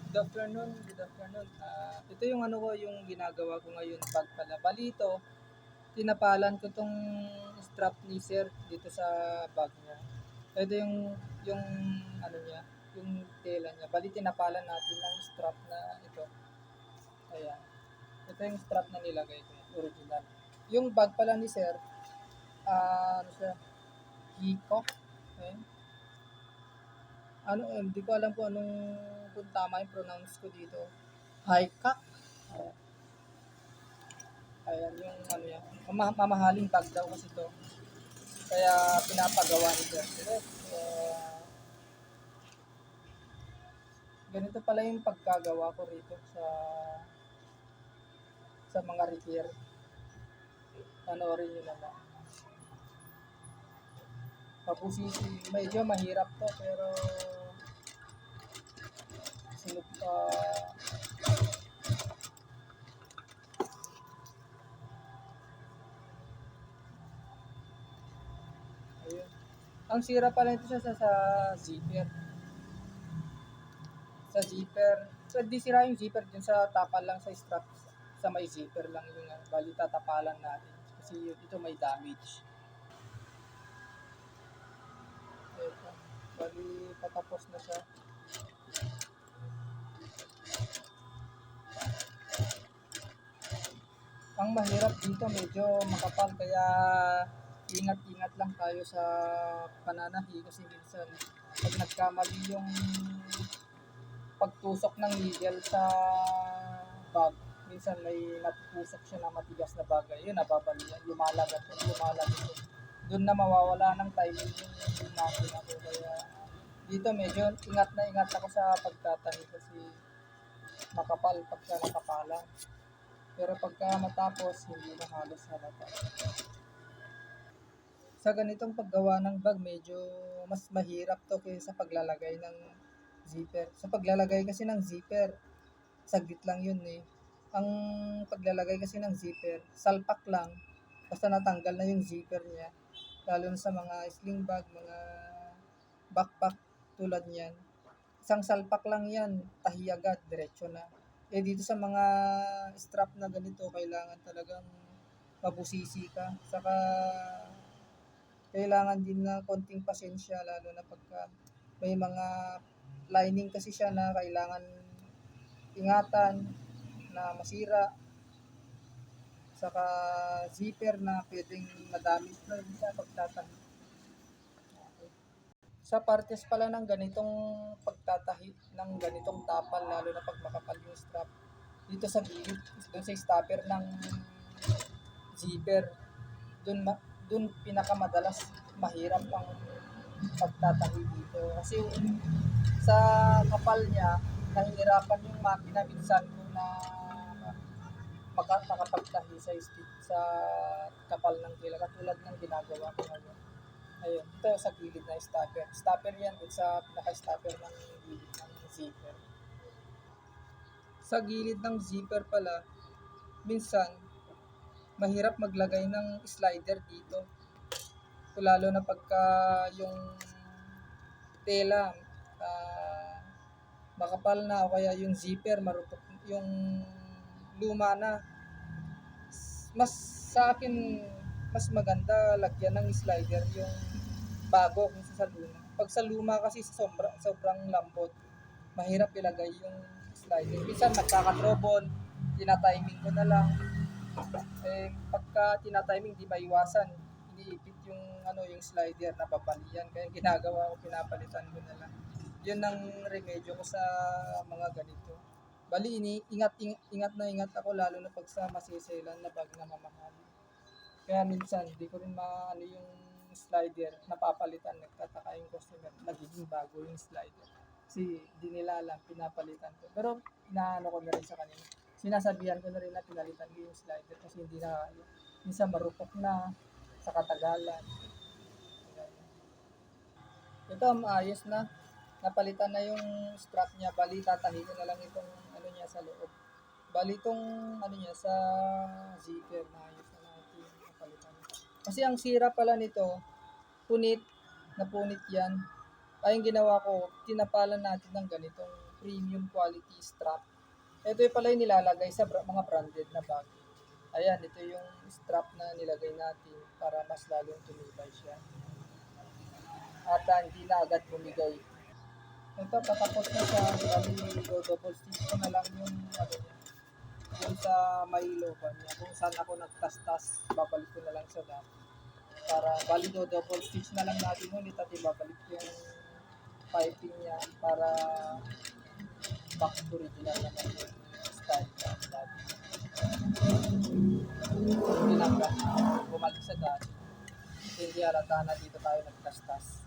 Good afternoon, good afternoon. Ito yung ano ko, yung ginagawa ko ngayon bag pala. Bali ito, tinapalan ko tong strap ni sir dito sa bag niya. Ito yung ano niya, yung tela niya. Bali tinapalan natin ng strap na ito. Ayan. Ito yung strap na nilagay ko, original. Yung bag pala ni sir, ano siya, Hiko. Ayan. Ano, hindi ko alam kung tama yung pronounce ko dito. Hikak. Ayan. Ayan yung ano yan. Mamahaling bag daw kasi ito. Kaya pinapagawa ni Sir. Ganito pala yung pagkagawa ko rito sa mga repair. Panoorin nyo na lang. Mapusisi. Medyo mahirap to pero sinup ayun. Ang sira pala ito sa zipper. Sa zipper. So, di sira yung zipper dun sa tapal lang sa strap. Sa may zipper lang yung bali tatapalan natin. Kasi ito may damage. Ito. Bali patapos na siya. Ang mahirap dito medyo makapal kaya ingat-ingat lang tayo sa pananahi kasi minsan pag nagkamali yung pagtusok ng needle sa bag, minsan may natusok siya na matigas na bagay, yun nababalian, lumalagat, doon na mawawala ng timing yung makina ko kaya dito medyo ingat ako sa pagtatahi kasi makapal pagka nakapala. Pero pagka matapos, hindi na halos halata. Sa ganitong paggawa ng bag, medyo mas mahirap to kaysa paglalagay ng zipper. Sa paglalagay kasi ng zipper, saglit lang yun eh. Ang paglalagay kasi ng zipper, salpak lang, basta natanggal na yung zipper niya. Lalo na sa mga sling bag, mga backpack tulad niyan. Isang salpak lang yan, tahi agad, diretso na. Eh dito sa mga strap na ganito, kailangan talagang mabusisi ka. Saka kailangan din na konting pasensya lalo na pagka may mga lining kasi siya na kailangan ingatan na masira. Saka zipper na pwedeng madamage na sa pagtatahi. Sa partes pala ng ganitong pagtatahi ng ganitong tapal lalo na pag makapal yung strap dito sa gilid doon sa stopper ng zipper doon pinakamadalas mahirap ang pagtatahi dito kasi sa kapal niya nahihirapan yung makina minsan kung na makapagtahi sa kapal ng tela katulad ng ginagawa ko ngayon. Ayun, ito sa gilid na stopper. Stopper yan, dun sa pinaka-stopper ng gilid ng zipper. Sa gilid ng zipper pala, minsan, mahirap maglagay ng slider dito. Lalo na pagka yung tela, makapal na o kaya yung zipper, marupok, yung luma na. Mas sa akin, mas maganda lagyan ng slider yung bago kaysa sa luma. Pag sa luma kasi sobrang lambot, mahirap ilagay yung slider. Minsan nagkaka-trouble, tinatiming ko na lang. Eh, pagka tinatiming, di maiwasan. Iniipit yung yung slider na papalian. Kaya ginagawa ko, pinapalitan ko na lang. Yun ang remedyo ko sa mga ganito. Bali, ingat ako lalo na pag sa masiselan na bag na mamahal. Kaya minsan, di ko rin maano yung slider, napapalitan, nagtataka yung customer, nagiging bago yung slider. Kasi di nila alam, pinapalitan ko. Pero inaano ko na rin sa kanila. Sinasabihan ko na rin na pinalitan ko yung slider kasi hindi na, minsan marupok na sa katagalan. Ito, maayos na. Napalitan na yung strap niya. Bali, tatahi ko na lang itong niya sa loob. Bali, itong niya sa zipper. Maayos na natin napalitan. Kasi ang sira pala nito, punit yan. Ay, yung ginawa ko, tinapalan natin ng ganitong premium quality strap. Ito yung pala yung nilalagay sa mga branded na bag. Ayan, ito yung strap na nilagay natin para mas lalong tumibay siya. At hindi na agad bumigay. Ito, patapos na siya. Bali, double stitch ko na lang yung ano niya. Yung sa may loban niya. Kung saan ako nagtastas, babalik ko na lang sa dati. Para bali double stitch na lang natin ulit at ibabalik yung piping niya para back to original naman yung style niya dati. Hindi lang bumalik sa dati. Hindi halata na dito tayo nagtastas.